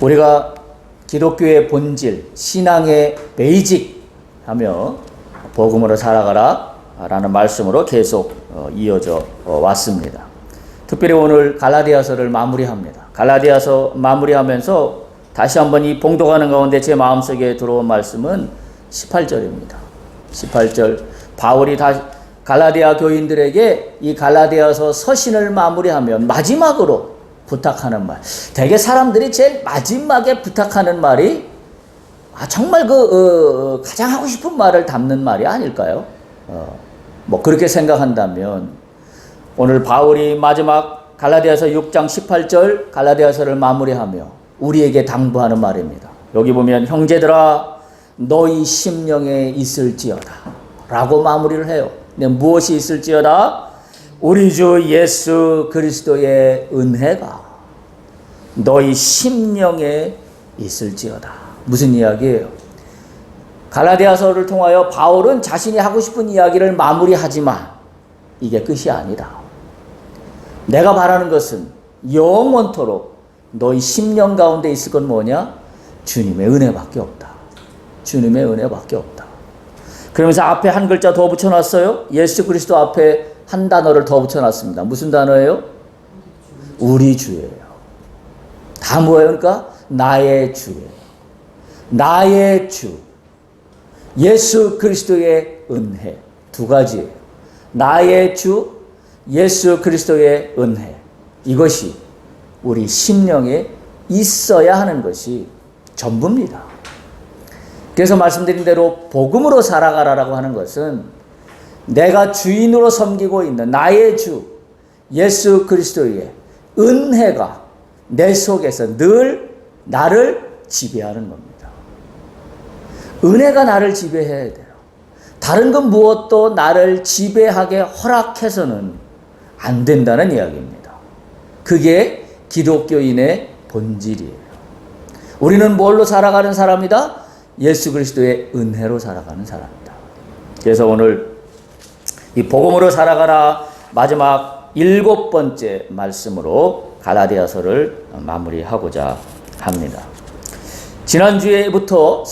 우리가 기독교의 본질, 신앙의 베이직 하며 복음으로 살아가라 라는 말씀으로 계속 이어져 왔습니다. 특별히 오늘 갈라디아서를 마무리합니다. 갈라디아서 마무리하면서 다시 한번 이 봉독하는 가운데 제 마음속에 들어온 말씀은 18절입니다. 18절 바울이 다시 갈라디아 교인들에게 이 갈라디아서 서신을 마무리하면 마지막으로 부탁하는 말. 대개 사람들이 제일 마지막에 부탁하는 말이 정말 가장 하고 싶은 말을 담는 말이 아닐까요? 뭐 그렇게 생각한다면 오늘 바울이 마지막 갈라디아서 6장 18절 갈라디아서를 마무리하며 우리에게 당부하는 말입니다. 여기 보면 형제들아 너희 심령에 있을지어다 라고 마무리를 해요. 근데 무엇이 있을지어다? 우리 주 예수 그리스도의 은혜가 너희 심령에 있을지어다. 무슨 이야기예요? 갈라디아서를 통하여 바울은 자신이 하고 싶은 이야기를 마무리하지만 이게 끝이 아니다. 내가 바라는 것은 영원토록 너희 심령 가운데 있을 건 뭐냐? 주님의 은혜밖에 없다. 주님의 은혜밖에 없다. 그러면서 앞에 한 글자 더 붙여놨어요. 예수 그리스도 앞에 한 단어를 더 붙여놨습니다. 무슨 단어예요? 우리 주예요. 다 뭐예요? 그러니까 나의 주예요. 나의 주. 예수 그리스도의 은혜. 두 가지예요. 나의 주, 예수 그리스도의 은혜. 이것이 우리 심령에 있어야 하는 것이 전부입니다. 그래서 말씀드린 대로 복음으로 살아가라라고 하는 것은 내가 주인으로 섬기고 있는 나의 주 예수 그리스도의 은혜가 내 속에서 늘 나를 지배하는 겁니다. 은혜가 나를 지배해야 돼요. 다른 건 무엇도 나를 지배하게 허락해서는 안 된다는 이야기입니다. 그게 기독교인의 본질이에요. 우리는 뭘로 살아가는 사람이다? 예수 그리스도의 은혜로 살아가는 사람이다. 그래서 오늘 이 복음으로 살아가라 마지막 7번째 말씀으로 갈라디아서를 마무리하고자 합니다. 지난주에부터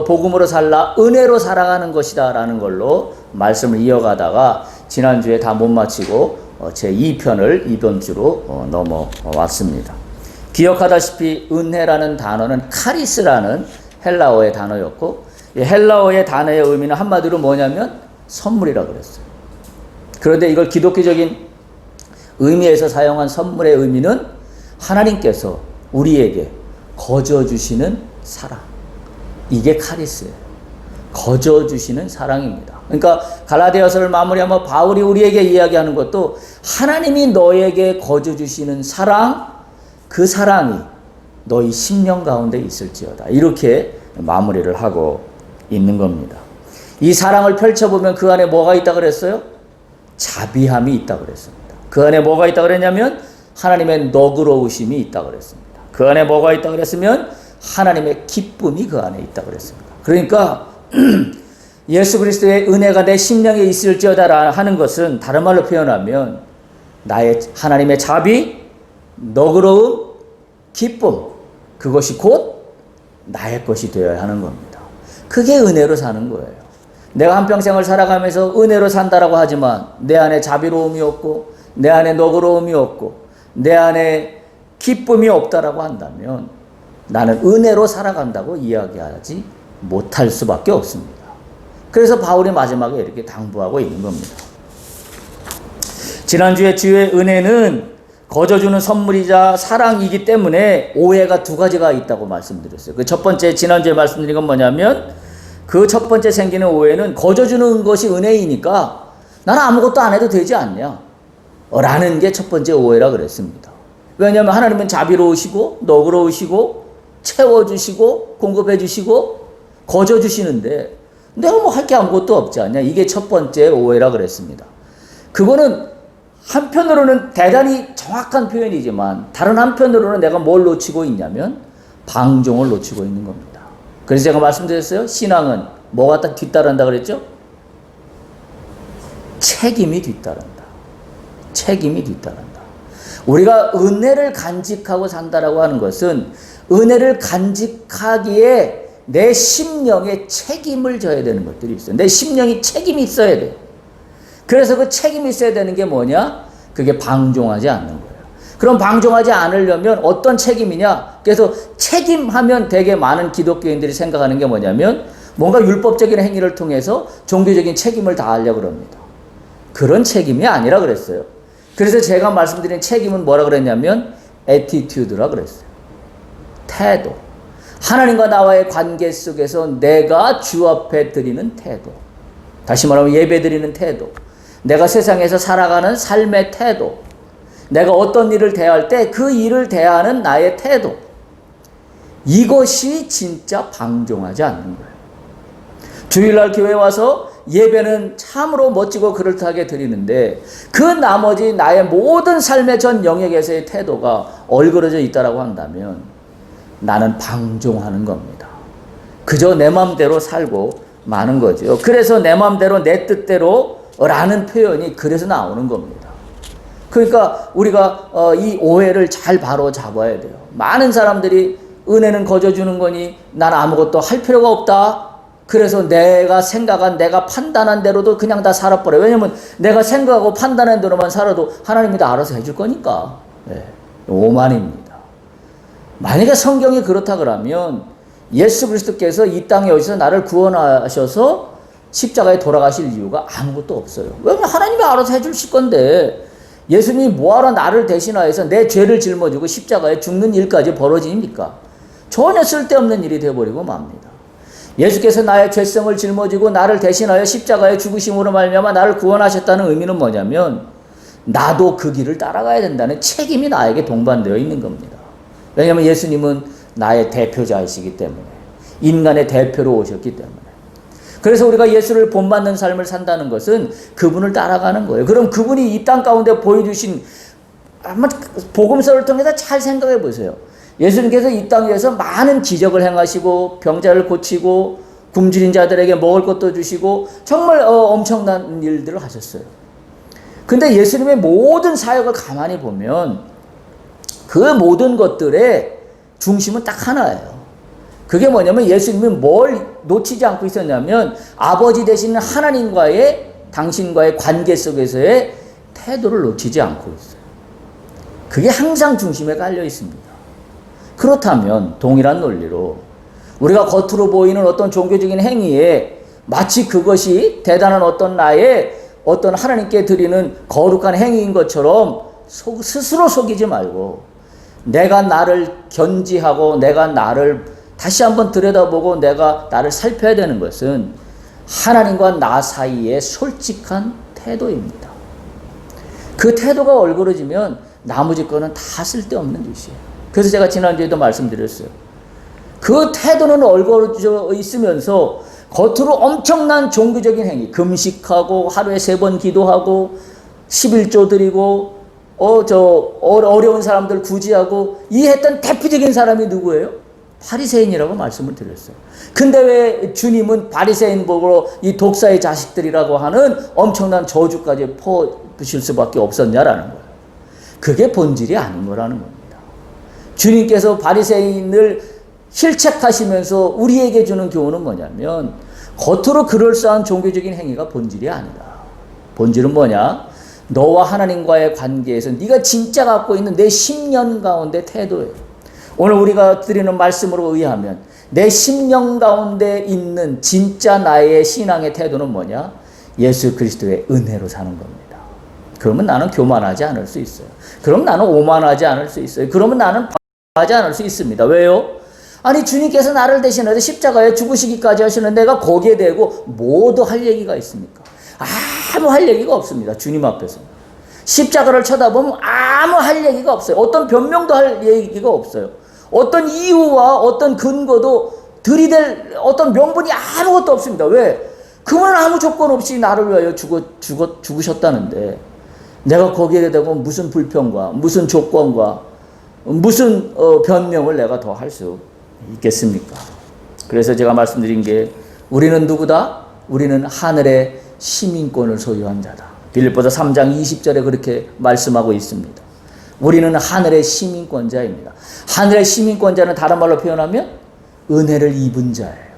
복음으로 살라 은혜로 살아가는 것이다 라는 걸로 말씀을 이어가다가 지난주에 다 못 마치고 제 2편을 이번 주로 넘어왔습니다. 기억하다시피 은혜라는 단어는 카리스라는 헬라어의 단어였고 이 헬라어의 단어의 의미는 한마디로 뭐냐면 선물이라고 그랬어요. 그런데 이걸 기독교적인 의미에서 사용한 선물의 의미는 하나님께서 우리에게 거저 주시는 사랑. 이게 카리스예요. 거저 주시는 사랑입니다. 그러니까 갈라디아서를 마무리하며 바울이 우리에게 이야기하는 것도 하나님이 너에게 거저 주시는 사랑, 그 사랑이 너희 심령 가운데 있을지어다. 이렇게 마무리를 하고 있는 겁니다. 이 사랑을 펼쳐보면 그 안에 뭐가 있다 그랬어요? 자비함이 있다 그랬습니다. 그 안에 뭐가 있다 그랬냐면 하나님의 너그러우심이 있다 그랬습니다. 그 안에 뭐가 있다 그랬으면 하나님의 기쁨이 그 안에 있다 그랬습니다. 그러니까 예수 그리스도의 은혜가 내 심령에 있을지어다 하는 것은 다른 말로 표현하면 나의 하나님의 자비, 너그러움, 기쁨, 그것이 곧 나의 것이 되어야 하는 겁니다. 그게 은혜로 사는 거예요. 내가 한평생을 살아가면서 은혜로 산다라고 하지만 내 안에 자비로움이 없고 내 안에 너그러움이 없고 내 안에 기쁨이 없다라고 한다면 나는 은혜로 살아간다고 이야기하지 못할 수밖에 없습니다. 그래서 바울이 마지막에 이렇게 당부하고 있는 겁니다. 지난주에 주의 은혜는 거저주는 선물이자 사랑이기 때문에 오해가 두 가지가 있다고 말씀드렸어요. 그 첫 번째 지난주에 말씀드린 건 뭐냐면 그 첫 번째 생기는 오해는 거저주는 것이 은혜이니까 나는 아무것도 안 해도 되지 않냐 라는 게 첫 번째 오해라 그랬습니다. 왜냐하면 하나님은 자비로우시고 너그러우시고 채워주시고 공급해주시고 거저주시는데 내가 뭐 할 게 아무것도 없지 않냐. 이게 첫 번째 오해라 그랬습니다. 그거는 한편으로는 대단히 정확한 표현이지만 다른 한편으로는 내가 뭘 놓치고 있냐면 방종을 놓치고 있는 겁니다. 그래서 제가 말씀드렸어요. 신앙은 뭐가 딱 뒤따른다 그랬죠? 책임이 뒤따른다. 책임이 뒤따른다. 우리가 은혜를 간직하고 산다라고 하는 것은 은혜를 간직하기에 내 심령에 책임을 져야 되는 것들이 있어요. 내 심령이 책임이 있어야 돼요. 그래서 그 책임이 있어야 되는 게 뭐냐? 그게 방종하지 않는 거예요. 그럼 방종하지 않으려면 어떤 책임이냐? 그래서 책임하면 되게 많은 기독교인들이 생각하는 게 뭐냐면 뭔가 율법적인 행위를 통해서 종교적인 책임을 다하려고 그럽니다. 그런 책임이 아니라 그랬어요. 그래서 제가 말씀드린 책임은 뭐라 그랬냐면 attitude라 그랬어요. 태도. 하나님과 나와의 관계 속에서 내가 주 앞에 드리는 태도. 다시 말하면 예배 드리는 태도. 내가 세상에서 살아가는 삶의 태도. 내가 어떤 일을 대할 때 그 일을 대하는 나의 태도. 이것이 진짜 방종하지 않는 거예요. 주일날 교회 와서 예배는 참으로 멋지고 그럴듯하게 드리는데 그 나머지 나의 모든 삶의 전 영역에서의 태도가 얼그러져 있다라고 한다면 나는 방종하는 겁니다. 그저 내 마음대로 살고 마는 거죠. 그래서 내 마음대로 내 뜻대로 라는 표현이 그래서 나오는 겁니다. 그러니까 우리가 이 오해를 잘 바로 잡아야 돼요. 많은 사람들이 은혜는 거저 주는 거니 난 아무것도 할 필요가 없다. 그래서 내가 생각한 내가 판단한 대로도 그냥 다 살아버려요. 왜냐면 내가 생각하고 판단한 대로만 살아도 하나님이 다 알아서 해줄 거니까. 네, 오만입니다. 만약에 성경이 그렇다 그러면 예수 그리스도께서 이 땅에 오셔서 나를 구원하셔서 십자가에 돌아가실 이유가 아무것도 없어요. 왜냐면 하나님이 알아서 해주실 건데 예수님이 뭐하러 나를 대신하여서 내 죄를 짊어지고 십자가에 죽는 일까지 벌어집니까? 전혀 쓸데없는 일이 되어버리고 맙니다. 예수께서 나의 죄성을 짊어지고 나를 대신하여 십자가에 죽으심으로 말미암아 나를 구원하셨다는 의미는 뭐냐면 나도 그 길을 따라가야 된다는 책임이 나에게 동반되어 있는 겁니다. 왜냐하면 예수님은 나의 대표자이시기 때문에 인간의 대표로 오셨기 때문에 그래서 우리가 예수를 본받는 삶을 산다는 것은 그분을 따라가는 거예요. 그럼 그분이 이 땅 가운데 보여주신 한번 복음서를 통해서 잘 생각해 보세요. 예수님께서 이 땅에서 많은 기적을 행하시고 병자를 고치고 굶주린 자들에게 먹을 것도 주시고 정말 엄청난 일들을 하셨어요. 근데 예수님의 모든 사역을 가만히 보면 그 모든 것들의 중심은 딱 하나예요. 그게 뭐냐면 예수님이 뭘 놓치지 않고 있었냐면 아버지 되시는 하나님과의 당신과의 관계 속에서의 태도를 놓치지 않고 있어요. 그게 항상 중심에 깔려 있습니다. 그렇다면 동일한 논리로 우리가 겉으로 보이는 어떤 종교적인 행위에 마치 그것이 대단한 어떤 나의 어떤 하나님께 드리는 거룩한 행위인 것처럼 스스로 속이지 말고 내가 나를 견지하고 내가 나를 다시 한번 들여다보고 내가 나를 살펴야 되는 것은 하나님과 나 사이의 솔직한 태도입니다. 그 태도가 얼그러지면 나머지 거는 다 쓸데없는 짓이에요. 그래서 제가 지난주에도 말씀드렸어요. 그 태도는 얼그러져 있으면서 겉으로 엄청난 종교적인 행위, 금식하고 하루에 3번 기도하고 11조 드리고 어려운 사람들 구제하고 이 했던 대표적인 사람이 누구예요? 바리새인이라고 말씀을 드렸어요. 근데 왜 주님은 바리새인 보고 이 독사의 자식들이라고 하는 엄청난 저주까지 퍼부실 수밖에 없었냐라는 거예요. 그게 본질이 아닌 거라는 겁니다. 주님께서 바리새인을 실책하시면서 우리에게 주는 교훈은 뭐냐면 겉으로 그럴싸한 종교적인 행위가 본질이 아니다. 본질은 뭐냐? 너와 하나님과의 관계에서 네가 진짜 갖고 있는 내 심령 가운데 태도예요. 오늘 우리가 드리는 말씀으로 의하면 내 심령 가운데 있는 진짜 나의 신앙의 태도는 뭐냐? 예수 그리스도의 은혜로 사는 겁니다. 그러면 나는 교만하지 않을 수 있어요. 그럼 나는 오만하지 않을 수 있어요. 그러면 나는 하지 않을 수 있습니다. 왜요? 아니 주님께서 나를 대신해서 십자가에 죽으시기까지 하시는 내가 거기에 대고 뭐도 할 얘기가 있습니까? 아무 할 얘기가 없습니다. 주님 앞에서. 십자가를 쳐다보면 아무 할 얘기가 없어요. 어떤 변명도 할 얘기가 없어요. 어떤 이유와 어떤 근거도 들이댈 어떤 명분이 아무것도 없습니다. 왜? 그분은 아무 조건 없이 나를 위하여 죽으셨다는데 내가 거기에 대고 무슨 불평과 무슨 조건과 무슨 변명을 내가 더 할 수 있겠습니까? 그래서 제가 말씀드린 게 우리는 누구다? 우리는 하늘의 시민권을 소유한 자다. 빌립보서 3장 20절에 그렇게 말씀하고 있습니다. 우리는 하늘의 시민권자입니다. 하늘의 시민권자는 다른 말로 표현하면 은혜를 입은 자예요.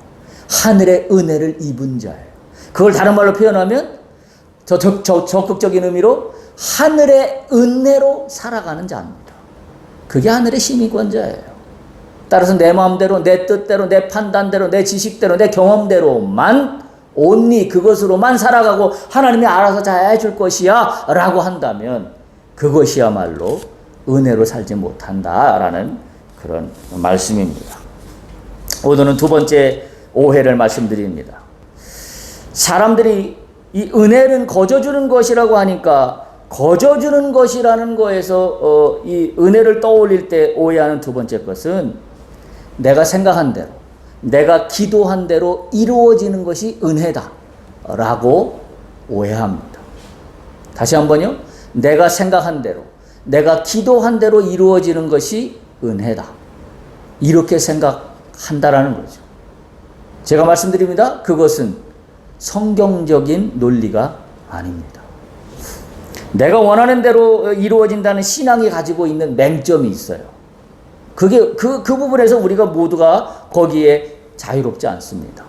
하늘의 은혜를 입은 자예요. 그걸 다른 말로 표현하면 적극적인 의미로 하늘의 은혜로 살아가는 자입니다. 그게 하늘의 시민권자예요. 따라서 내 마음대로, 내 뜻대로, 내 판단대로, 내 지식대로, 내 경험대로만 온리 그것으로만 살아가고 하나님이 알아서 잘 해줄 것이야 라고 한다면 그것이야말로 은혜로 살지 못한다라는 그런 말씀입니다. 오늘은 두 번째 오해를 말씀드립니다. 사람들이 이 은혜는 거저주는 것이라고 하니까 거저주는 것이라는 거에서 이 은혜를 떠올릴 때 오해하는 두 번째 것은 내가 생각한 대로, 내가 기도한 대로 이루어지는 것이 은혜다 라고 오해합니다. 다시 한번요. 내가 생각한 대로, 내가 기도한 대로 이루어지는 것이 은혜다. 이렇게 생각한다라는 거죠. 제가 말씀드립니다. 그것은 성경적인 논리가 아닙니다. 내가 원하는 대로 이루어진다는 신앙이 가지고 있는 맹점이 있어요. 그 부분에서 우리가 모두가 거기에 자유롭지 않습니다.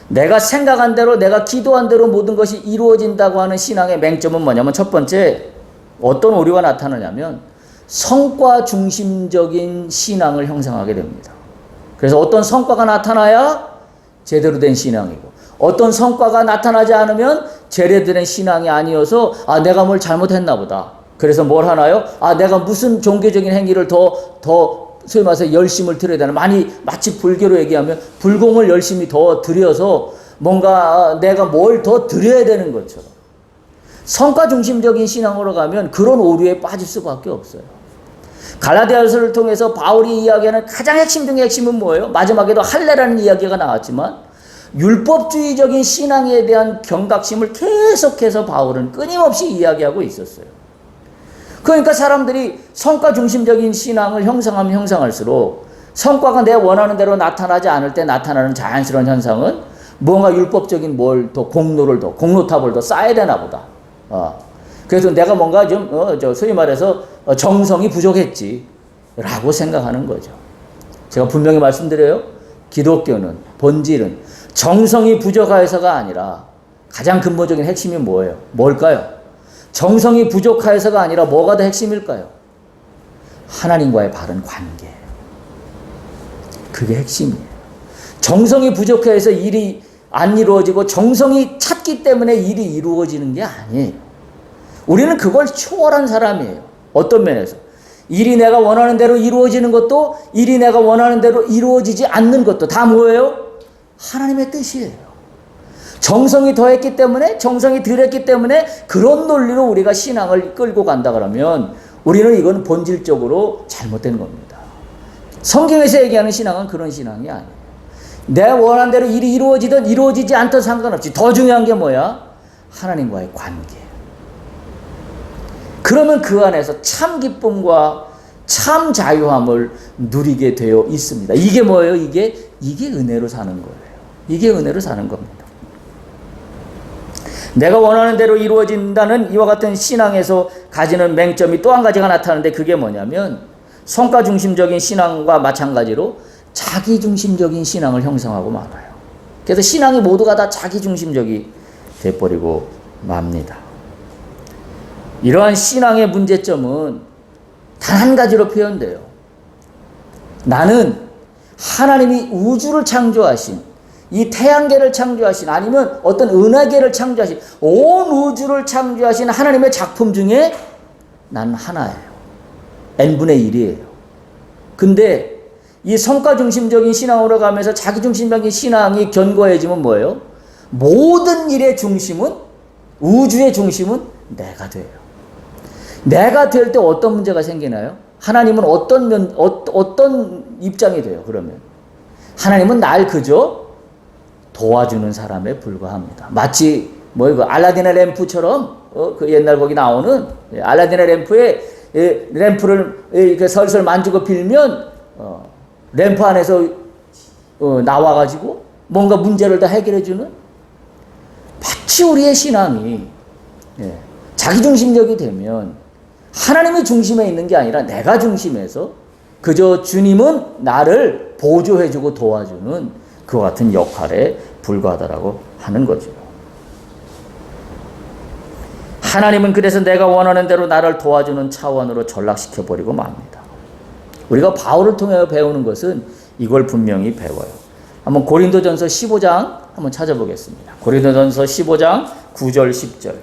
내가 생각한 대로, 내가 기도한 대로 모든 것이 이루어진다고 하는 신앙의 맹점은 뭐냐면 첫 번째, 어떤 오류가 나타나냐면 성과 중심적인 신앙을 형성하게 됩니다. 그래서 어떤 성과가 나타나야 제대로 된 신앙이고 어떤 성과가 나타나지 않으면 제대로 된 신앙이 아니어서 내가 뭘 잘못했나 보다. 그래서 뭘 하나요? 내가 무슨 종교적인 행위를 더 소위 말해서 열심을 드려야 되나. 마치 불교로 얘기하면 불공을 열심히 더 들여서 뭔가 내가 뭘 더 드려야 되는 것처럼. 성과 중심적인 신앙으로 가면 그런 오류에 빠질 수밖에 없어요. 갈라디아서를 통해서 바울이 이야기하는 가장 핵심 중의 핵심은 뭐예요? 마지막에도 할례라는 이야기가 나왔지만 율법주의적인 신앙에 대한 경각심을 계속해서 바울은 끊임없이 이야기하고 있었어요. 그러니까 사람들이 성과 중심적인 신앙을 형성하면 형성할수록 성과가 내 원하는 대로 나타나지 않을 때 나타나는 자연스러운 현상은 뭔가 율법적인 공로탑을 더 쌓아야 되나 보다. 그래서 내가 뭔가 소위 말해서 정성이 부족했지 라고 생각하는 거죠. 제가 분명히 말씀드려요. 기독교는, 본질은 정성이 부족해서가 아니라 가장 근본적인 핵심이 뭐예요? 뭘까요? 정성이 부족해서가 아니라 뭐가 더 핵심일까요? 하나님과의 바른 관계예요. 그게 핵심이에요. 정성이 부족해서 일이 안 이루어지고 정성이 찼기 때문에 일이 이루어지는 게 아니에요. 우리는 그걸 초월한 사람이에요. 어떤 면에서? 일이 내가 원하는 대로 이루어지는 것도 일이 내가 원하는 대로 이루어지지 않는 것도 다 뭐예요? 하나님의 뜻이에요. 정성이 더했기 때문에, 정성이 덜했기 때문에 그런 논리로 우리가 신앙을 끌고 간다 그러면 우리는 이건 본질적으로 잘못된 겁니다. 성경에서 얘기하는 신앙은 그런 신앙이 아니에요. 내가 원하는 대로 일이 이루어지든 이루어지지 않든 상관없이 더 중요한 게 뭐야? 하나님과의 관계. 그러면 그 안에서 참 기쁨과 참 자유함을 누리게 되어 있습니다. 이게 뭐예요? 이게 은혜로 사는 거예요. 이게 은혜로 사는 겁니다. 내가 원하는 대로 이루어진다는 이와 같은 신앙에서 가지는 맹점이 또 한 가지가 나타나는데 그게 뭐냐면 성과 중심적인 신앙과 마찬가지로 자기 중심적인 신앙을 형성하고 말아요. 그래서 신앙이 모두가 다 자기 중심적이 돼버리고 맙니다. 이러한 신앙의 문제점은 단 한 가지로 표현돼요. 나는 하나님이 우주를 창조하신, 이 태양계를 창조하신, 아니면 어떤 은하계를 창조하신, 온 우주를 창조하신 하나님의 작품 중에 난 하나예요. n분의 1이에요. 근데 이 성과 중심적인 신앙으로 가면서 자기 중심적인 신앙이 견고해지면 뭐예요? 모든 일의 중심은, 우주의 중심은 내가 돼요. 내가 될 때 어떤 문제가 생기나요? 하나님은 어떤 입장이 돼요, 그러면? 하나님은 날 그저 도와주는 사람에 불과합니다. 마치 알라딘의 램프처럼 그 옛날 거기 나오는 알라딘의 램프에 램프를 이렇게 설설 만지고 빌면 램프 안에서 나와가지고 뭔가 문제를 다 해결해주는, 마치 우리의 신앙이 자기중심적이 되면 하나님이 중심에 있는 게 아니라 내가 중심에서 그저 주님은 나를 보조해주고 도와주는 그와 같은 역할에 불과하다라고 하는 거죠. 하나님은 그래서 내가 원하는 대로 나를 도와주는 차원으로 전락시켜버리고 맙니다. 우리가 바울을 통해 배우는 것은 이걸 분명히 배워요. 한번 고린도전서 15장 한번 찾아보겠습니다. 고린도전서 15장 9절 10절.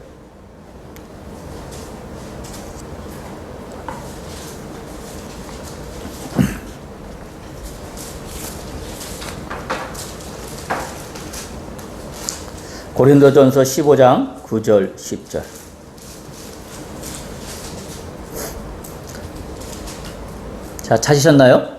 고린도전서 15장 9절 10절. 자, 찾으셨나요?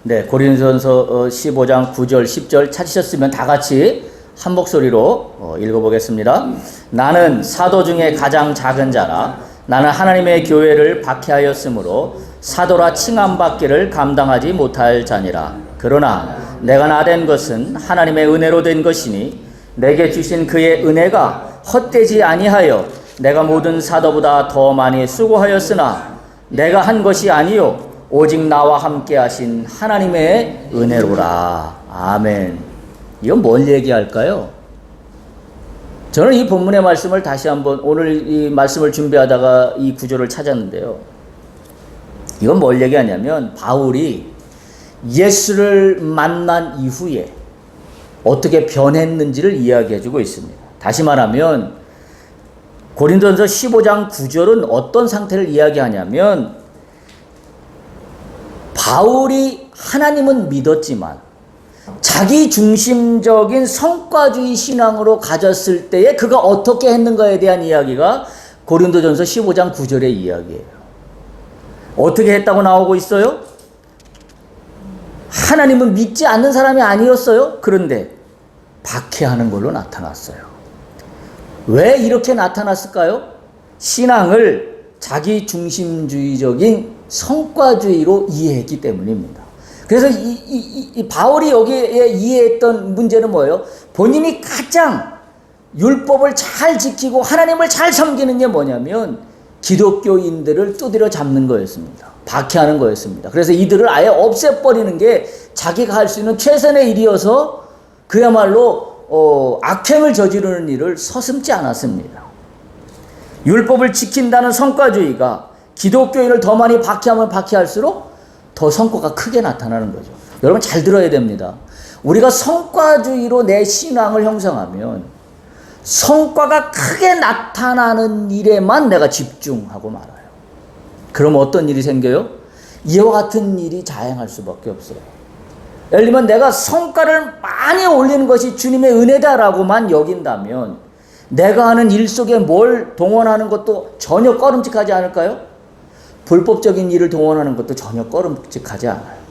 네, 고린도전서 15장 9절 10절 찾으셨으면 다 같이 한 목소리로 읽어보겠습니다. 나는 사도 중에 가장 작은 자라 나는 하나님의 교회를 박해하였으므로 사도라 칭함받기를 감당하지 못할 자니라. 그러나 내가 나된 것은 하나님의 은혜로 된 것이니 내게 주신 그의 은혜가 헛되지 아니하여 내가 모든 사도보다 더 많이 수고하였으나 내가 한 것이 아니요 오직 나와 함께 하신 하나님의 은혜로라. 아멘. 이건 뭘 얘기할까요? 저는 이 본문의 말씀을 다시 한번 오늘 이 말씀을 준비하다가 이 구절을 찾았는데요. 이건 뭘 얘기하냐면 바울이 예수를 만난 이후에 어떻게 변했는지를 이야기해주고 있습니다. 다시 말하면 고린도전서 15장 9절은 어떤 상태를 이야기하냐면 바울이 하나님은 믿었지만 자기 중심적인 성과주의 신앙으로 가졌을 때에 그가 어떻게 했는가에 대한 이야기가 고린도전서 15장 9절의 이야기예요. 어떻게 했다고 나오고 있어요? 하나님은 믿지 않는 사람이 아니었어요. 그런데 박해하는 걸로 나타났어요. 왜 이렇게 나타났을까요? 신앙을 자기 중심주의적인 성과주의로 이해했기 때문입니다. 그래서 이 바울이 여기에 이해했던 문제는 뭐예요? 본인이 가장 율법을 잘 지키고 하나님을 잘 섬기는 게 뭐냐면 기독교인들을 두드려 잡는 거였습니다. 박해하는 거였습니다. 그래서 이들을 아예 없애버리는 게 자기가 할 수 있는 최선의 일이어서 그야말로 악행을 저지르는 일을 서슴지 않았습니다. 율법을 지킨다는 성과주의가 기독교인을 더 많이 박해하면 박해할수록 더 성과가 크게 나타나는 거죠. 여러분 잘 들어야 됩니다. 우리가 성과주의로 내 신앙을 형성하면 성과가 크게 나타나는 일에만 내가 집중하고 말아요. 그럼 어떤 일이 생겨요? 이와 같은 일이 자행할 수밖에 없어요. 예를 들면 내가 성과를 많이 올리는 것이 주님의 은혜다라고만 여긴다면 내가 하는 일 속에 뭘 동원하는 것도 전혀 꺼름직하지 않을까요? 불법적인 일을 동원하는 것도 전혀 꺼름직하지 않아요.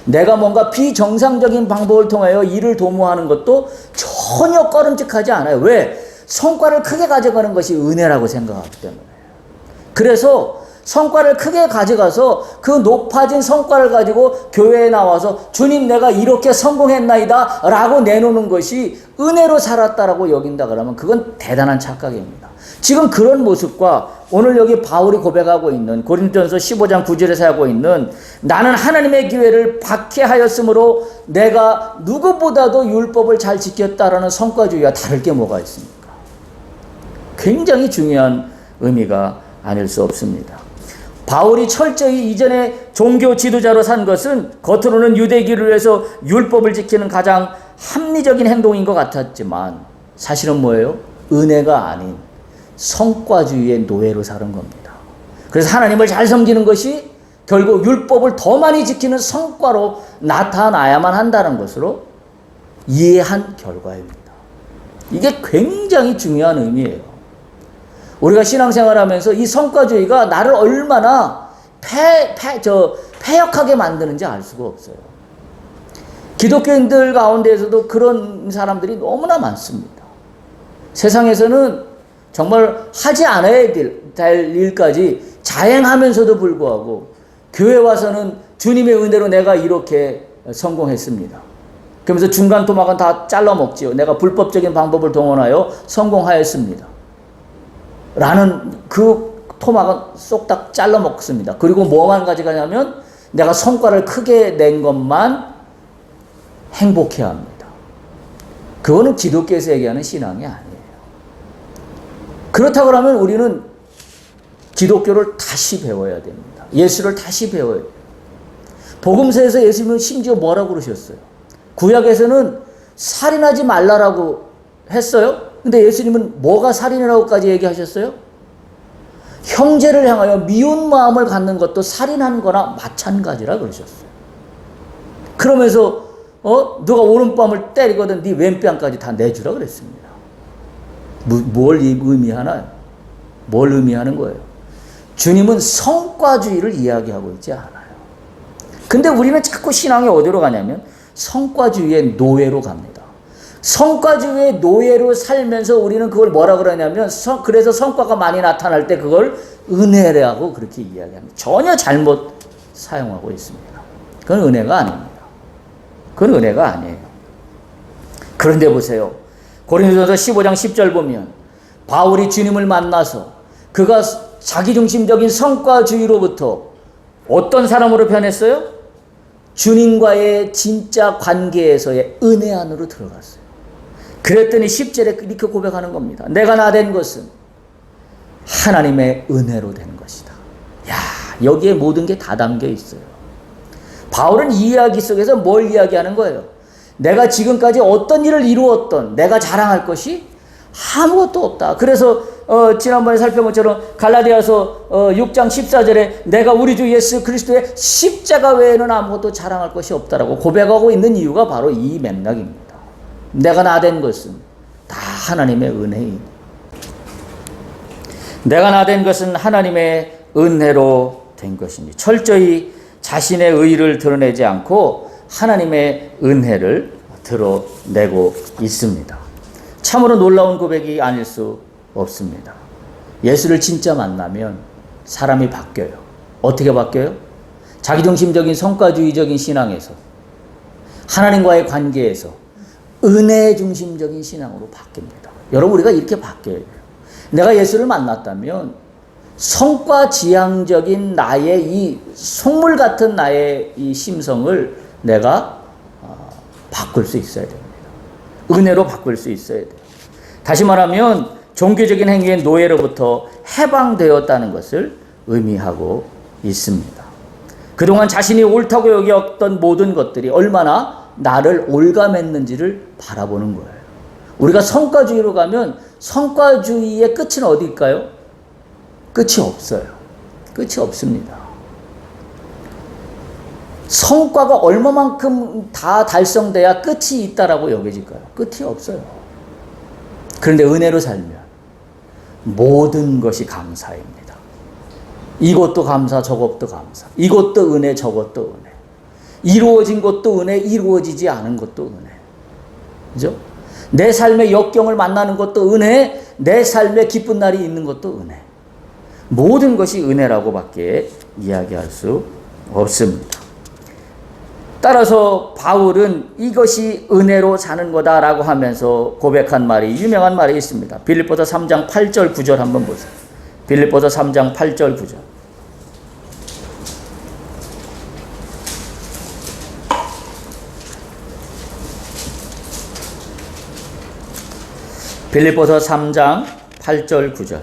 내가 뭔가 비정상적인 방법을 통하여 일을 도모하는 것도 전혀 꺼름직하지 않아요. 왜? 성과를 크게 가져가는 것이 은혜라고 생각하기 때문에. 그래서 성과를 크게 가져가서 그 높아진 성과를 가지고 교회에 나와서 주님 내가 이렇게 성공했나이다 라고 내놓는 것이 은혜로 살았다라고 여긴다 그러면 그건 대단한 착각입니다. 지금 그런 모습과 오늘 여기 바울이 고백하고 있는 고린도전서 15장 9절에서 하고 있는 나는 하나님의 기회를 박해하였으므로 내가 누구보다도 율법을 잘 지켰다라는 성과주의와 다를 게 뭐가 있습니까? 굉장히 중요한 의미가 아닐 수 없습니다. 바울이 철저히 이전에 종교 지도자로 산 것은 겉으로는 유대기를 위해서 율법을 지키는 가장 합리적인 행동인 것 같았지만 사실은 뭐예요? 은혜가 아닌 성과주의의 노예로 사는 겁니다. 그래서 하나님을 잘 섬기는 것이 결국 율법을 더 많이 지키는 성과로 나타나야만 한다는 것으로 이해한 결과입니다. 이게 굉장히 중요한 의미예요. 우리가 신앙생활하면서 이 성과주의가 나를 얼마나 패역하게 만드는지 알 수가 없어요. 기독교인들 가운데에서도 그런 사람들이 너무나 많습니다. 세상에서는 정말 하지 않아야 될 일까지 자행하면서도 불구하고 교회 와서는 주님의 은혜로 내가 이렇게 성공했습니다. 그러면서 중간 토막은 다 잘라 먹지요. 내가 불법적인 방법을 동원하여 성공하였습니다. 라는 그 토막은 쏙 다 잘라 먹습니다. 그리고 뭐만 가져가냐면 내가 성과를 크게 낸 것만 행복해야 합니다. 그거는 기독교에서 얘기하는 신앙이 아니에요. 그렇다고 하면 우리는 기독교를 다시 배워야 됩니다. 예수를 다시 배워야 돼요. 복음서에서 예수님은 심지어 뭐라고 그러셨어요? 구약에서는 살인하지 말라라고 했어요. 근데 예수님은 뭐가 살인이라고까지 얘기하셨어요? 형제를 향하여 미운 마음을 갖는 것도 살인하는 거나 마찬가지라 그러셨어요. 그러면서 누가 오른뺨을 때리거든 네 왼뺨까지 다 내주라 그랬습니다. 뭘 의미하나요? 뭘 의미하는 거예요? 주님은 성과주의를 이야기하고 있지 않아요. 근데 우리는 자꾸 신앙이 어디로 가냐면 성과주의의 노예로 갑니다. 성과주의의 노예로 살면서 우리는 그걸 뭐라 그러냐면 그래서 성과가 많이 나타날 때 그걸 은혜라고 그렇게 이야기합니다. 전혀 잘못 사용하고 있습니다. 그건 은혜가 아닙니다. 그건 은혜가 아니에요. 그런데 보세요. 고린도전서 15장 10절 보면 바울이 주님을 만나서 그가 자기중심적인 성과주의로부터 어떤 사람으로 변했어요? 주님과의 진짜 관계에서의 은혜 안으로 들어갔어요. 그랬더니 10절에 이렇게 고백하는 겁니다. 내가 나된 것은 하나님의 은혜로 된 것이다. 야, 여기에 모든 게 다 담겨 있어요. 바울은 이 이야기 속에서 뭘 이야기하는 거예요? 내가 지금까지 어떤 일을 이루었던 내가 자랑할 것이 아무것도 없다. 그래서 지난번에 살펴본 것처럼 갈라디아서 6장 14절에 내가 우리 주 예수 그리스도의 십자가 외에는 아무것도 자랑할 것이 없다라고 고백하고 있는 이유가 바로 이 맥락입니다. 내가 나된 것은 다 하나님의 은혜입니다. 내가 나된 것은 하나님의 은혜로 된 것이니 철저히 자신의 의의를 드러내지 않고 하나님의 은혜를 드러내고 있습니다. 참으로 놀라운 고백이 아닐 수 없습니다. 예수를 진짜 만나면 사람이 바뀌어요. 어떻게 바뀌어요? 자기중심적인 성과주의적인 신앙에서 하나님과의 관계에서 은혜 중심적인 신앙으로 바뀝니다. 여러분 우리가 이렇게 바뀌어야 돼요. 내가 예수를 만났다면 성과지향적인 나의 이 속물 같은 나의 이 심성을 내가 바꿀 수 있어야 됩니다. 은혜로 바꿀 수 있어야 돼요. 다시 말하면 종교적인 행위의 노예로부터 해방되었다는 것을 의미하고 있습니다. 그동안 자신이 옳다고 여겼던 모든 것들이 얼마나 나를 올가맸는지를 바라보는 거예요. 우리가 성과주의로 가면 성과주의의 끝은 어디일까요? 끝이 없어요. 끝이 없습니다. 성과가 얼마만큼 다 달성돼야 끝이 있다라고 여겨질까요? 끝이 없어요. 그런데 은혜로 살면 모든 것이 감사입니다. 이것도 감사, 저것도 감사. 이것도 은혜, 저것도 은혜. 이루어진 것도 은혜, 이루어지지 않은 것도 은혜. 그죠? 내 삶의 역경을 만나는 것도 은혜, 내 삶에 기쁜 날이 있는 것도 은혜. 모든 것이 은혜라고밖에 이야기할 수 없습니다. 따라서 바울은 이것이 은혜로 사는 거다라고 하면서 고백한 말이 유명한 말이 있습니다. 빌립보서 3장 8절 9절 한번 보세요. 빌립보서 3장 8절 9절. 빌립보서 3장 8절 9절.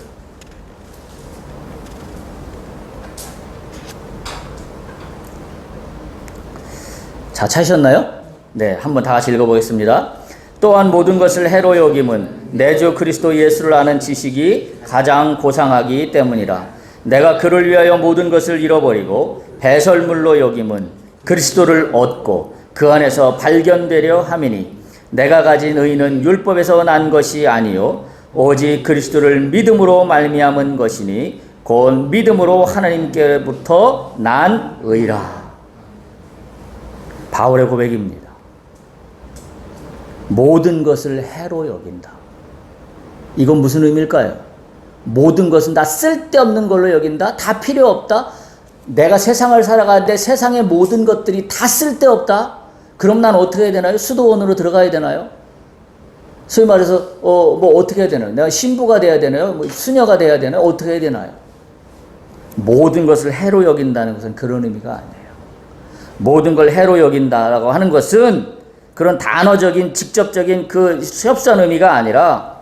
자, 찾으셨나요? 네, 한번 다 같이 읽어보겠습니다. 또한 모든 것을 해로 여김은 내 주 그리스도 예수를 아는 지식이 가장 고상하기 때문이라. 내가 그를 위하여 모든 것을 잃어버리고 배설물로 여김은 그리스도를 얻고 그 안에서 발견되려 함이니 내가 가진 의는 율법에서 난 것이 아니요 오직 그리스도를 믿음으로 말미암은 것이니 곧 믿음으로 하나님께부터 난 의라. 바울의 고백입니다. 모든 것을 해로 여긴다. 이건 무슨 의미일까요? 모든 것은 다 쓸데없는 걸로 여긴다. 다 필요 없다. 내가 세상을 살아가는데 세상의 모든 것들이 다 쓸데없다. 그럼 난 어떻게 해야 되나요? 수도원으로 들어가야 되나요? 소위 말해서 뭐 어떻게 해야 되나요? 내가 신부가 돼야 되나요? 뭐 수녀가 돼야 되나요? 어떻게 해야 되나요? 모든 것을 해로 여긴다는 것은 그런 의미가 아니에요. 모든 걸 해로 여긴다라고 하는 것은 그런 단어적인 직접적인 그 협소한 의미가 아니라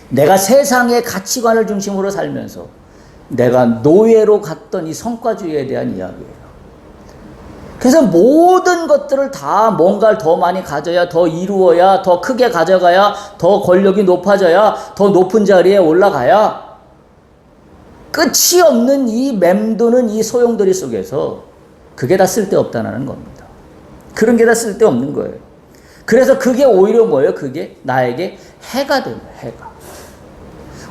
내가 세상의 가치관을 중심으로 살면서 내가 노예로 갔던 이 성과주의에 대한 이야기예요. 그래서 모든 것들을 다 뭔가를 더 많이 가져야, 더 이루어야, 더 크게 가져가야, 더 권력이 높아져야, 더 높은 자리에 올라가야 끝이 없는 이 맴도는 이 소용돌이 속에서 그게 다 쓸데없다는 겁니다. 그런 게 다 쓸데없는 거예요. 그래서 그게 오히려 뭐예요? 그게 나에게 해가 되는 거예요. 해가.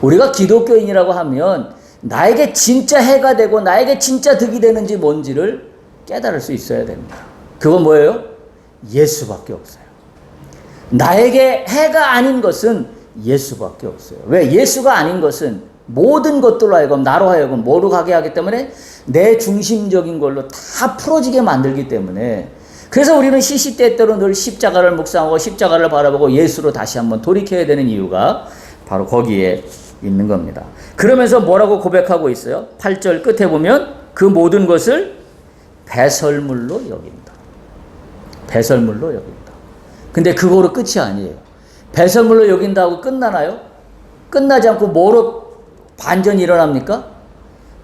우리가 기독교인이라고 하면 나에게 진짜 해가 되고 나에게 진짜 득이 되는지 뭔지를 깨달을 수 있어야 됩니다. 그건 뭐예요? 예수밖에 없어요. 나에게 해가 아닌 것은 예수밖에 없어요. 왜? 예수가 아닌 것은 모든 것들로 하여금 나로 하여금 뭐로 가게 하기 때문에 내 중심적인 걸로 다 풀어지게 만들기 때문에 그래서 우리는 시시때때로 늘 십자가를 묵상하고 십자가를 바라보고 예수로 다시 한번 돌이켜야 되는 이유가 바로 거기에 있는 겁니다. 그러면서 뭐라고 고백하고 있어요? 8절 끝에 보면 그 모든 것을 배설물로 여긴다. 배설물로 여긴다. 근데 그거로 끝이 아니에요. 배설물로 여긴다고 끝나나요? 끝나지 않고 뭐로 반전이 일어납니까?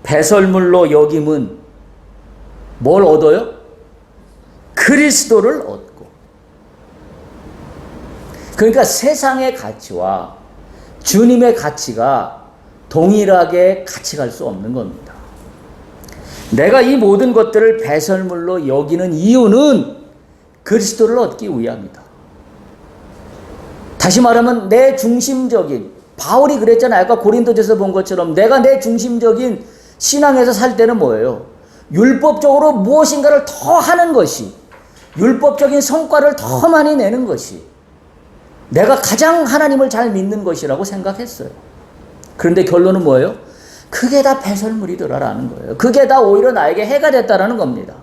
배설물로 여김은 뭘 얻어요? 그리스도를 얻고. 그러니까 세상의 가치와 주님의 가치가 동일하게 같이 갈 수 없는 겁니다. 내가 이 모든 것들을 배설물로 여기는 이유는 그리스도를 얻기 위함이다. 다시 말하면 내 중심적인, 바울이 그랬잖아요. 아까 고린도전서 본 것처럼 내가 내 중심적인 신앙에서 살 때는 뭐예요? 율법적으로 무엇인가를 더 하는 것이, 율법적인 성과를 더 많이 내는 것이 내가 가장 하나님을 잘 믿는 것이라고 생각했어요. 그런데 결론은 뭐예요? 그게 다 배설물이더라라는 거예요. 그게 다 오히려 나에게 해가 됐다라는 겁니다.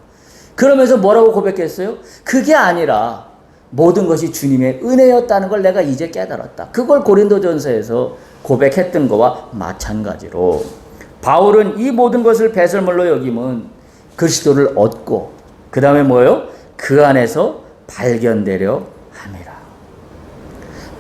그러면서 뭐라고 고백했어요? 그게 아니라 모든 것이 주님의 은혜였다는 걸 내가 이제 깨달았다. 그걸 고린도전서에서 고백했던 거와 마찬가지로 바울은 이 모든 것을 배설물로 여김은 그리스도를 얻고 그 다음에 뭐예요? 그 안에서 발견되려 함이라.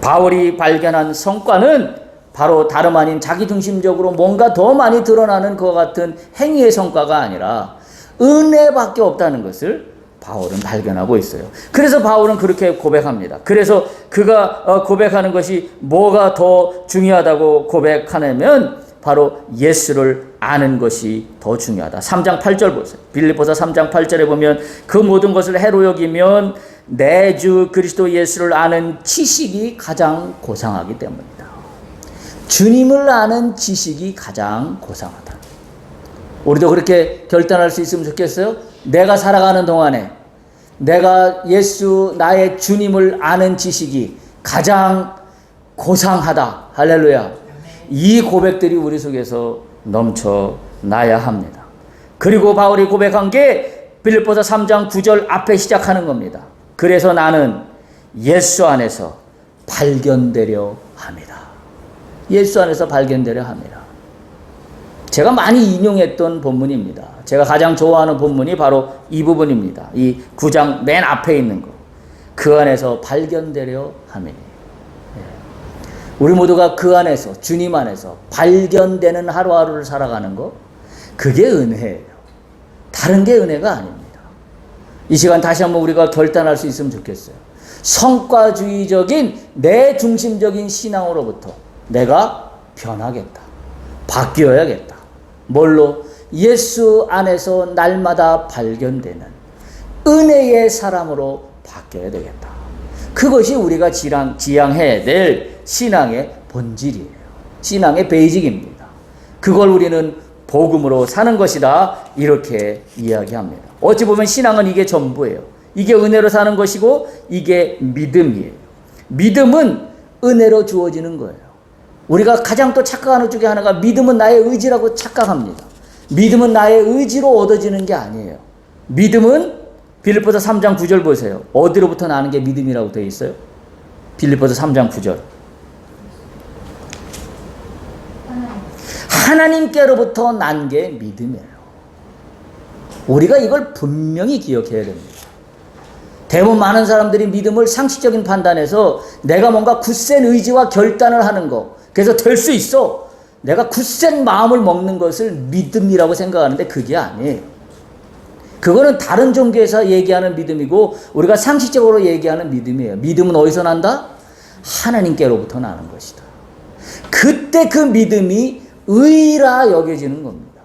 바울이 발견한 성과는 바로 다름 아닌 자기중심적으로 뭔가 더 많이 드러나는 그와 같은 행위의 성과가 아니라 은혜밖에 없다는 것을 바울은 발견하고 있어요. 그래서 바울은 그렇게 고백합니다. 그래서 그가 고백하는 것이 뭐가 더 중요하다고 고백하냐면 바로 예수를 아는 것이 더 중요하다. 3장 8절 보세요. 빌립보서 3장 8절에 보면 그 모든 것을 해로 여기면 내 주 그리스도 예수를 아는 지식이 가장 고상하기 때문이다. 주님을 아는 지식이 가장 고상하다. 우리도 그렇게 결단할 수 있으면 좋겠어요. 내가 살아가는 동안에 내가 예수 나의 주님을 아는 지식이 가장 고상하다. 할렐루야. 이 고백들이 우리 속에서 넘쳐나야 합니다. 그리고 바울이 고백한 게 빌립보서 3장 9절 앞에 시작하는 겁니다. 그래서 나는 예수 안에서 발견되려 합니다. 예수 안에서 발견되려 합니다. 제가 많이 인용했던 본문입니다. 제가 가장 좋아하는 본문이 바로 이 부분입니다. 이 9장 맨 앞에 있는 거. 그 안에서 발견되려 함이니. 우리 모두가 그 안에서, 주님 안에서 발견되는 하루하루를 살아가는 거, 그게 은혜예요. 다른 게 은혜가 아닙니다. 이 시간 다시 한번 우리가 결단할 수 있으면 좋겠어요. 성과주의적인 내 중심적인 신앙으로부터 내가 변하겠다. 바뀌어야겠다. 뭘로? 예수 안에서 날마다 발견되는 은혜의 사람으로 바뀌어야 되겠다. 그것이 우리가 지향해야 될 신앙의 본질이에요. 신앙의 베이직입니다. 그걸 우리는 복음으로 사는 것이다. 이렇게 이야기합니다. 어찌 보면 신앙은 이게 전부예요. 이게 은혜로 사는 것이고 이게 믿음이에요. 믿음은 은혜로 주어지는 거예요. 우리가 가장 또 착각하는 쪽에 하나가 믿음은 나의 의지라고 착각합니다. 믿음은 나의 의지로 얻어지는 게 아니에요. 믿음은 빌립보서 3장 9절 보세요. 어디로부터 나는 게 믿음이라고 되어 있어요? 빌립보서 3장 9절. 하나님께로부터 난 게 믿음이에요. 우리가 이걸 분명히 기억해야 됩니다. 대부분 많은 사람들이 믿음을 상식적인 판단에서 내가 뭔가 굳센 의지와 결단을 하는 거, 그래서 될 수 있어, 내가 굳센 마음을 먹는 것을 믿음이라고 생각하는데 그게 아니에요. 그거는 다른 종교에서 얘기하는 믿음이고 우리가 상식적으로 얘기하는 믿음이에요. 믿음은 어디서 난다? 하나님께로부터 나는 것이다. 그때 그 믿음이 의라 여겨지는 겁니다.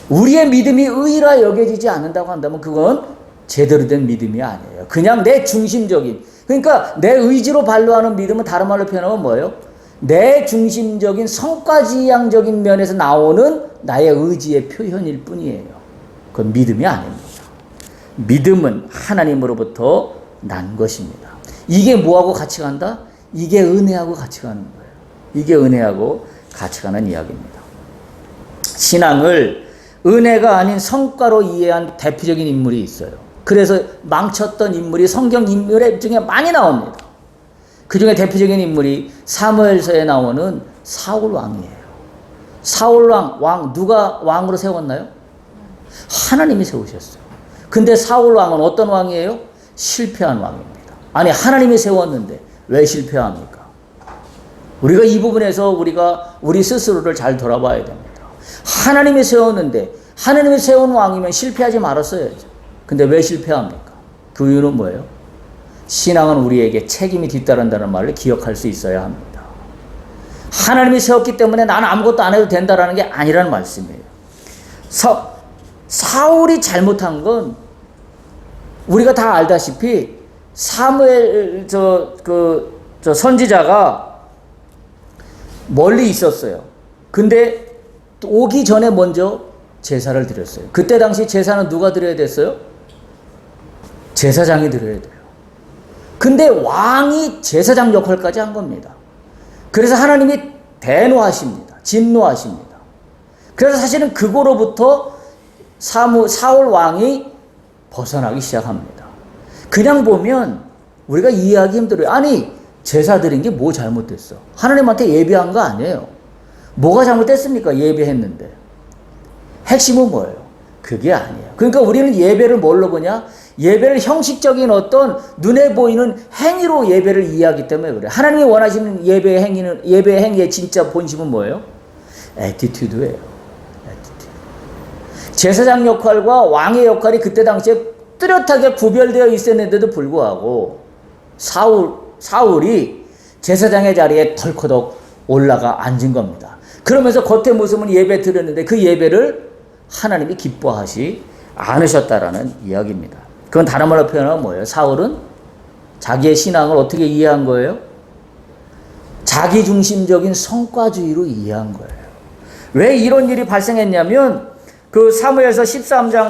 우리의 믿음이 의라 여겨지지 않는다고 한다면 그건 제대로 된 믿음이 아니에요. 그냥 내 중심적인, 그러니까 내 의지로 반로하는 믿음은 다른 말로 표현하면 뭐예요? 내 중심적인 성과지향적인 면에서 나오는 나의 의지의 표현일 뿐이에요. 그건 믿음이 아닙니다. 믿음은 하나님으로부터 난 것입니다. 이게 뭐하고 같이 간다? 이게 은혜하고 같이 가는 거예요. 이게 은혜하고 같이 가는 이야기입니다. 신앙을 은혜가 아닌 성과로 이해한 대표적인 인물이 있어요. 그래서 망쳤던 인물이 성경 인물 중에 많이 나옵니다. 그 중에 대표적인 인물이 사무엘서에 나오는 사울 왕이에요. 사울 왕 누가 왕으로 세웠나요? 하나님이 세우셨어요. 근데 사울 왕은 어떤 왕이에요? 실패한 왕입니다. 아니, 하나님이 세웠는데 왜 실패합니까? 우리가 이 부분에서 우리 스스로를 잘 돌아봐야 됩니다. 하나님이 세웠는데 하나님이 세운 왕이면 실패하지 말았어야죠. 근데 왜 실패합니까? 그 이유는 뭐예요? 신앙은 우리에게 책임이 뒤따른다는 말을 기억할 수 있어야 합니다. 하나님이 세웠기 때문에 나는 아무것도 안 해도 된다라는 게 아니라는 말씀이에요. 사울이 잘못한 건 우리가 다 알다시피 사무엘 선지자가 멀리 있었어요. 근데 오기 전에 먼저 제사를 드렸어요. 그때 당시 제사는 누가 드려야 됐어요? 제사장이 드려야 돼요. 근데 왕이 제사장 역할까지 한 겁니다. 그래서 하나님이 대노하십니다. 진노하십니다. 그래서 사실은 그거로부터 사울 왕이 벗어나기 시작합니다. 그냥 보면 우리가 이해하기 힘들어요. 아니, 제사 드린 게 뭐 잘못됐어? 하나님한테 예배한 거 아니에요. 뭐가 잘못됐습니까? 예배했는데. 핵심은 뭐예요? 그게 아니에요. 그러니까 우리는 예배를 뭘로 보냐? 예배를 형식적인 어떤 눈에 보이는 행위로 예배를 이해하기 때문에 그래요. 하나님이 원하시는 예배의 행위의 진짜 본심은 뭐예요? 애티튜드예요. 제사장 역할과 왕의 역할이 그때 당시에 뚜렷하게 구별되어 있었는데도 불구하고 사울이 제사장의 자리에 덜커덕 올라가 앉은 겁니다. 그러면서 겉의 모습은 예배 드렸는데 그 예배를 하나님이 기뻐하시 않으셨다라는 이야기입니다. 그건 다른 말로 표현하면 뭐예요? 사울은 자기의 신앙을 어떻게 이해한 거예요? 자기중심적인 성과주의로 이해한 거예요. 왜 이런 일이 발생했냐면 그 사무엘상 13장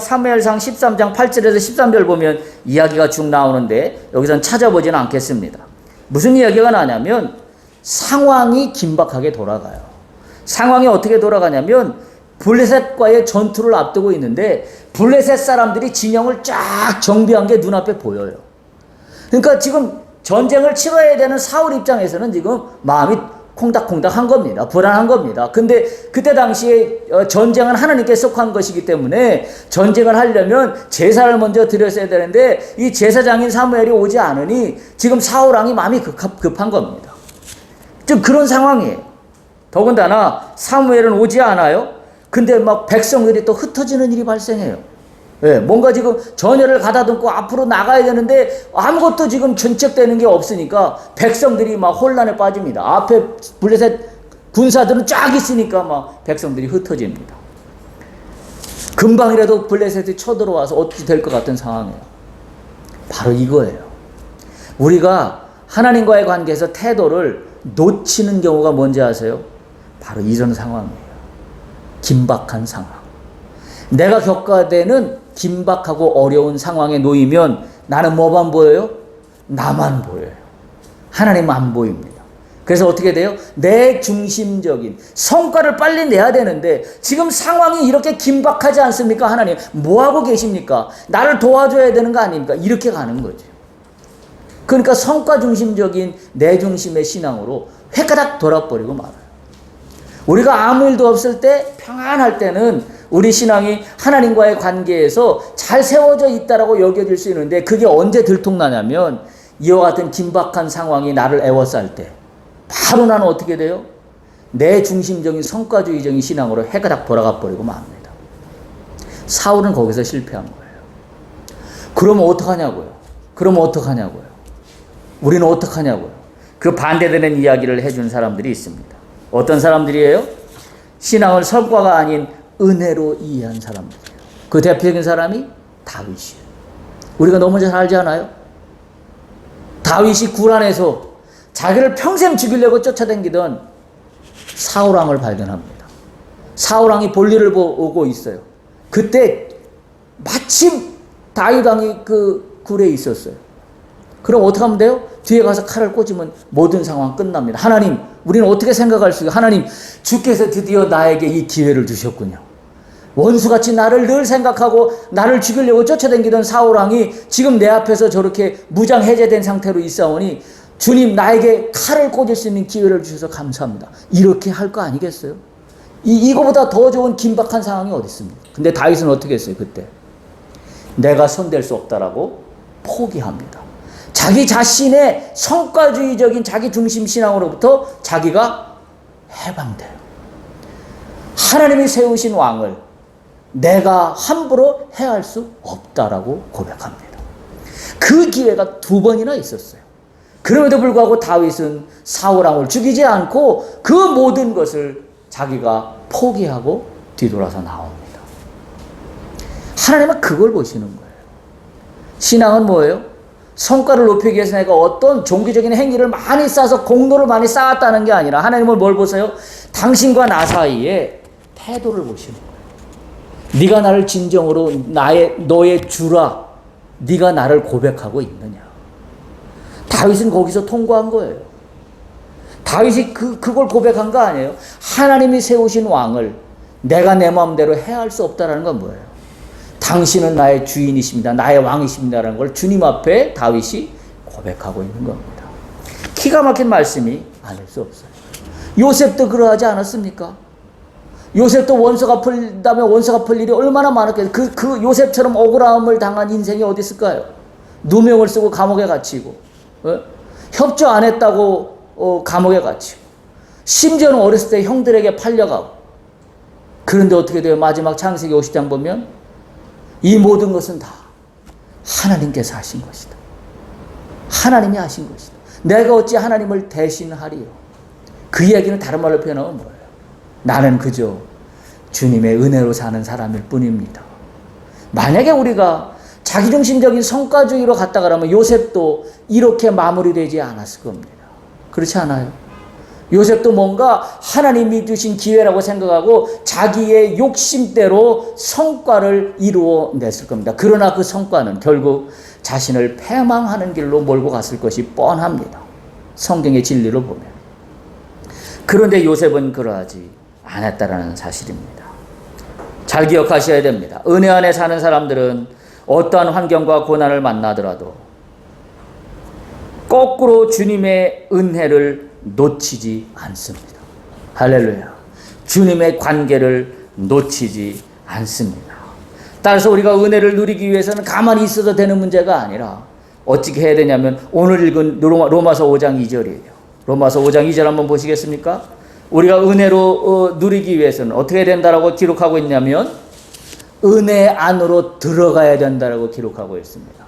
8절에서 13절 보면 이야기가 쭉 나오는데 여기서는 찾아보지는 않겠습니다. 무슨 이야기가 나냐면 상황이 긴박하게 돌아가요. 상황이 어떻게 돌아가냐면 블레셋과의 전투를 앞두고 있는데 블레셋 사람들이 진영을 쫙 정비한 게 눈앞에 보여요. 그러니까 지금 전쟁을 치러야 되는 사울 입장에서는 지금 마음이 콩닥콩닥한 겁니다. 불안한 겁니다. 근데 그때 당시에 전쟁은 하나님께 속한 것이기 때문에 전쟁을 하려면 제사를 먼저 드렸어야 되는데 이 제사장인 사무엘이 오지 않으니 지금 사울 왕이 마음이 급한 겁니다. 좀 그런 상황이에요. 더군다나 사무엘은 오지 않아요. 근데 막 백성들이 또 흩어지는 일이 발생해요. 예, 뭔가 지금 전열을 가다듬고 앞으로 나가야 되는데 아무것도 지금 견책되는 게 없으니까 백성들이 막 혼란에 빠집니다. 앞에 블레셋 군사들은 쫙 있으니까 막 백성들이 흩어집니다. 금방이라도 블레셋이 쳐들어와서 어떻게 될 것 같은 상황이에요. 바로 이거예요. 우리가 하나님과의 관계에서 태도를 놓치는 경우가 뭔지 아세요? 바로 이런 상황이에요. 긴박한 상황. 내가 겪어야 되는 긴박하고 어려운 상황에 놓이면 나는 뭐만 보여요? 나만 보여요. 하나님은 안 보입니다. 그래서 어떻게 돼요? 내 중심적인 성과를 빨리 내야 되는데 지금 상황이 이렇게 긴박하지 않습니까? 하나님 뭐하고 계십니까? 나를 도와줘야 되는 거 아닙니까? 이렇게 가는 거죠. 그러니까 성과 중심적인 내 중심의 신앙으로 획가닥 돌아버리고 말아요. 우리가 아무 일도 없을 때, 평안할 때는 우리 신앙이 하나님과의 관계에서 잘 세워져 있다라고 여겨질 수 있는데, 그게 언제 들통나냐면 이와 같은 긴박한 상황이 나를 애워쌀 때 바로 나는 어떻게 돼요? 내 중심적인 성과주의적인 신앙으로 해가닥 돌아가 버리고 맙니다. 사울은 거기서 실패한 거예요. 그러면 어떡하냐고요? 우리는 어떡하냐고요? 그 반대되는 이야기를 해준 사람들이 있습니다. 어떤 사람들이에요? 신앙을 성과가 아닌 은혜로 이해한 사람들이에요. 그 대표적인 사람이 다윗이에요. 우리가 너무 잘 알지 않아요? 다윗이 굴 안에서 자기를 평생 죽이려고 쫓아다니던 사울왕을 발견합니다. 사울왕이 볼일을 보고 있어요. 그때 마침 다윗왕이 그 굴에 있었어요. 그럼 어떻게 하면 돼요? 뒤에 가서 칼을 꽂으면 모든 상황 끝납니다. 하나님, 우리는 어떻게 생각할 수 있어요? 하나님, 주께서 드디어 나에게 이 기회를 주셨군요. 원수같이 나를 늘 생각하고 나를 죽이려고 쫓아다니던 사울왕이 지금 내 앞에서 저렇게 무장 해제된 상태로 있사오니 주님, 나에게 칼을 꽂을 수 있는 기회를 주셔서 감사합니다. 이렇게 할 거 아니겠어요? 이거보다 더 좋은 긴박한 상황이 어디 있습니까? 근데 다윗은 어떻게 했어요? 그때 내가 손댈 수 없다라고 포기합니다. 자기 자신의 성과주의적인 자기 중심 신앙으로부터 자기가 해방돼요. 하나님이 세우신 왕을 내가 함부로 해할 수 없다라고 고백합니다. 그 기회가 2번이나 있었어요. 그럼에도 불구하고 다윗은 사울왕을 죽이지 않고 그 모든 것을 자기가 포기하고 뒤돌아서 나옵니다. 하나님은 그걸 보시는 거예요. 신앙은 뭐예요? 성과를 높이기 위해서 내가 어떤 종교적인 행위를 많이 쌓아서 공로를 많이 쌓았다는 게 아니라 하나님은 뭘 보세요? 당신과 나 사이에 태도를 보시는 거예요. 네가 나를 진정으로 너의 주라, 네가 나를 고백하고 있느냐. 다윗은 거기서 통과한 거예요. 다윗이 그걸 고백한 거 아니에요. 하나님이 세우신 왕을 내가 내 마음대로 해할 수 없다는 건 뭐예요? 당신은 나의 주인이십니다. 나의 왕이십니다라는 걸 주님 앞에 다윗이 고백하고 있는 겁니다. 기가 막힌 말씀이 아닐 수 없어요. 요셉도 그러하지 않았습니까? 요셉도 원수가 풀다면 원수가 풀 일이 얼마나 많았겠어요. 그 요셉처럼 억울함을 당한 인생이 어디 있을까요? 누명을 쓰고 감옥에 갇히고, 협조 안 했다고 감옥에 갇히고, 심지어는 어렸을 때 형들에게 팔려가고. 그런데 어떻게 돼요? 마지막 창세기 50장 보면 이 모든 것은 다 하나님께서 하신 것이다. 하나님이 하신 것이다. 내가 어찌 하나님을 대신하리요? 그 이야기는 다른 말로 표현하면 뭐예요? 나는 그저 주님의 은혜로 사는 사람일 뿐입니다. 만약에 우리가 자기중심적인 성과주의로 갔다 그러면 요셉도 이렇게 마무리되지 않았을 겁니다. 그렇지 않아요? 요셉도 뭔가 하나님이 주신 기회라고 생각하고 자기의 욕심대로 성과를 이루어냈을 겁니다. 그러나 그 성과는 결국 자신을 패망하는 길로 몰고 갔을 것이 뻔합니다. 성경의 진리를 보면. 그런데 요셉은 그러하지 않았다라는 사실입니다. 잘 기억하셔야 됩니다. 은혜 안에 사는 사람들은 어떠한 환경과 고난을 만나더라도 거꾸로 주님의 은혜를 놓치지 않습니다. 할렐루야. 주님의 관계를 놓치지 않습니다. 따라서 우리가 은혜를 누리기 위해서는 가만히 있어도 되는 문제가 아니라 어떻게 해야 되냐면 오늘 읽은 로마서 5장 2절이에요. 로마서 5장 2절 한번 보시겠습니까? 우리가 은혜로 누리기 위해서는 어떻게 된다라고 기록하고 있냐면 은혜 안으로 들어가야 된다라고 기록하고 있습니다.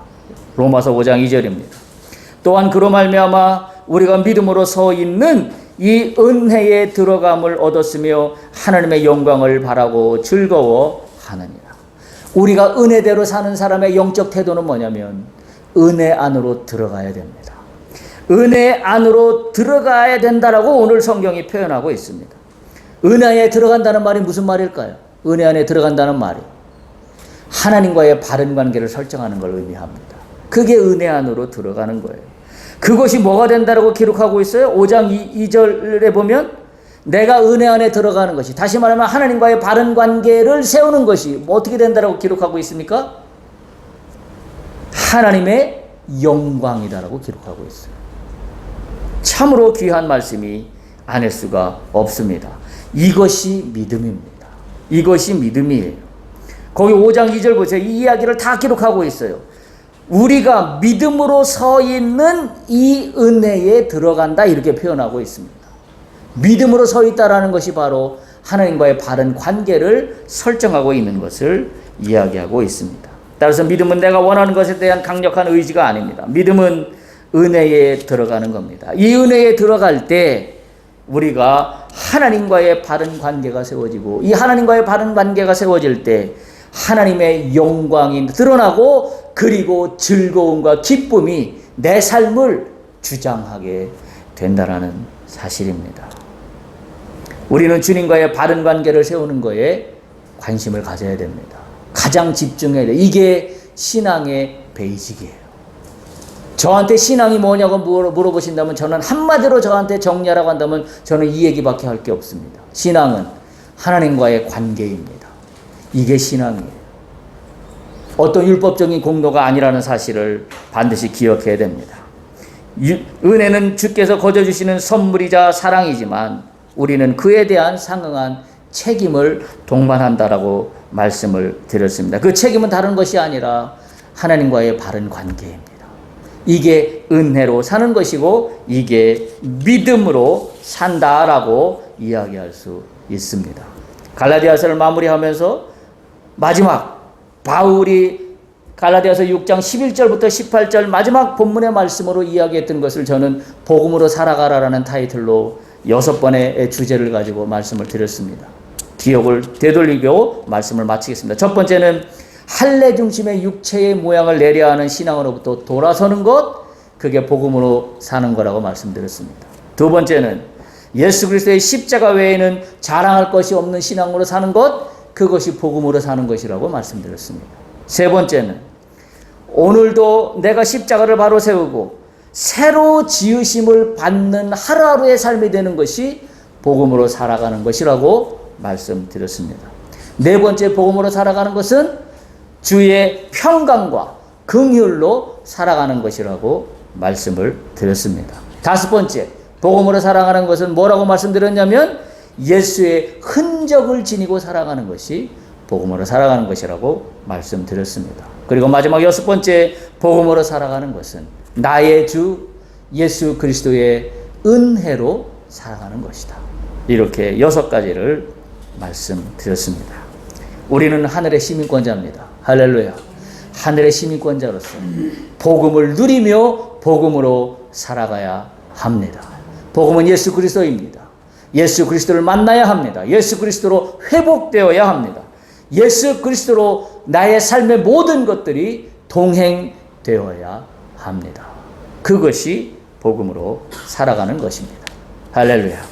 로마서 5장 2절입니다. 또한 그로 말미암아 우리가 믿음으로 서 있는 이 은혜에 들어감을 얻었으며 하나님의 영광을 바라고 즐거워하느니라. 우리가 은혜대로 사는 사람의 영적 태도는 뭐냐면 은혜 안으로 들어가야 됩니다. 은혜 안으로 들어가야 된다라고 오늘 성경이 표현하고 있습니다. 은혜에 들어간다는 말이 무슨 말일까요? 은혜 안에 들어간다는 말이 하나님과의 바른 관계를 설정하는 걸 의미합니다. 그게 은혜 안으로 들어가는 거예요. 그것이 뭐가 된다라고 기록하고 있어요? 5장 2절에 보면 내가 은혜 안에 들어가는 것이, 다시 말하면 하나님과의 바른 관계를 세우는 것이 뭐 어떻게 된다라고 기록하고 있습니까? 하나님의 영광이다라고 기록하고 있어요. 참으로 귀한 말씀이 아닐 수가 없습니다. 이것이 믿음입니다. 이것이 믿음이에요. 거기 5장 2절 보세요. 이 이야기를 다 기록하고 있어요. 우리가 믿음으로 서 있는 이 은혜에 들어간다 이렇게 표현하고 있습니다. 믿음으로 서 있다라는 것이 바로 하나님과의 바른 관계를 설정하고 있는 것을 이야기하고 있습니다. 따라서 믿음은 내가 원하는 것에 대한 강력한 의지가 아닙니다. 믿음은 은혜에 들어가는 겁니다. 이 은혜에 들어갈 때 우리가 하나님과의 바른 관계가 세워지고, 이 하나님과의 바른 관계가 세워질 때 하나님의 영광이 드러나고, 그리고 즐거움과 기쁨이 내 삶을 주장하게 된다는 사실입니다. 우리는 주님과의 바른 관계를 세우는 거에 관심을 가져야 됩니다. 가장 집중해야 돼요. 이게 신앙의 베이직이에요. 저한테 신앙이 뭐냐고 물어보신다면 저는 한마디로 저한테 정리하라고 한다면 저는 이 얘기밖에 할 게 없습니다. 신앙은 하나님과의 관계입니다. 이게 신앙이에요. 어떤 율법적인 공로가 아니라는 사실을 반드시 기억해야 됩니다. 은혜는 주께서 거저 주시는 선물이자 사랑이지만 우리는 그에 대한 상응한 책임을 동반한다라고 말씀을 드렸습니다. 그 책임은 다른 것이 아니라 하나님과의 바른 관계입니다. 이게 은혜로 사는 것이고 이게 믿음으로 산다라고 이야기할 수 있습니다. 갈라디아서를 마무리하면서 마지막 바울이 갈라디아서 6장 11절부터 18절 마지막 본문의 말씀으로 이야기했던 것을 저는 복음으로 살아가라라는 타이틀로 6번의 주제를 가지고 말씀을 드렸습니다. 기억을 되돌리고 말씀을 마치겠습니다. 첫 번째는 할례 중심의 육체의 모양을 내려야 하는 신앙으로부터 돌아서는 것, 그게 복음으로 사는 거라고 말씀드렸습니다. 두 번째는 예수 그리스도의 십자가 외에는 자랑할 것이 없는 신앙으로 사는 것, 그것이 복음으로 사는 것이라고 말씀드렸습니다. 세 번째는 오늘도 내가 십자가를 바로 세우고 새로 지으심을 받는 하루하루의 삶이 되는 것이 복음으로 살아가는 것이라고 말씀드렸습니다. 네 번째, 복음으로 살아가는 것은 주의 평강과 긍휼로 살아가는 것이라고 말씀을 드렸습니다. 다섯 번째, 복음으로 살아가는 것은 뭐라고 말씀드렸냐면 예수의 흔적을 지니고 살아가는 것이 복음으로 살아가는 것이라고 말씀드렸습니다. 그리고 마지막 여섯 번째, 복음으로 살아가는 것은 나의 주 예수 그리스도의 은혜로 살아가는 것이다. 이렇게 6가지를 말씀드렸습니다. 우리는 하늘의 시민권자입니다. 할렐루야. 하늘의 시민권자로서 복음을 누리며 복음으로 살아가야 합니다. 복음은 예수 그리스도입니다. 예수 그리스도를 만나야 합니다. 예수 그리스도로 회복되어야 합니다. 예수 그리스도로 나의 삶의 모든 것들이 동행되어야 합니다. 그것이 복음으로 살아가는 것입니다. 할렐루야.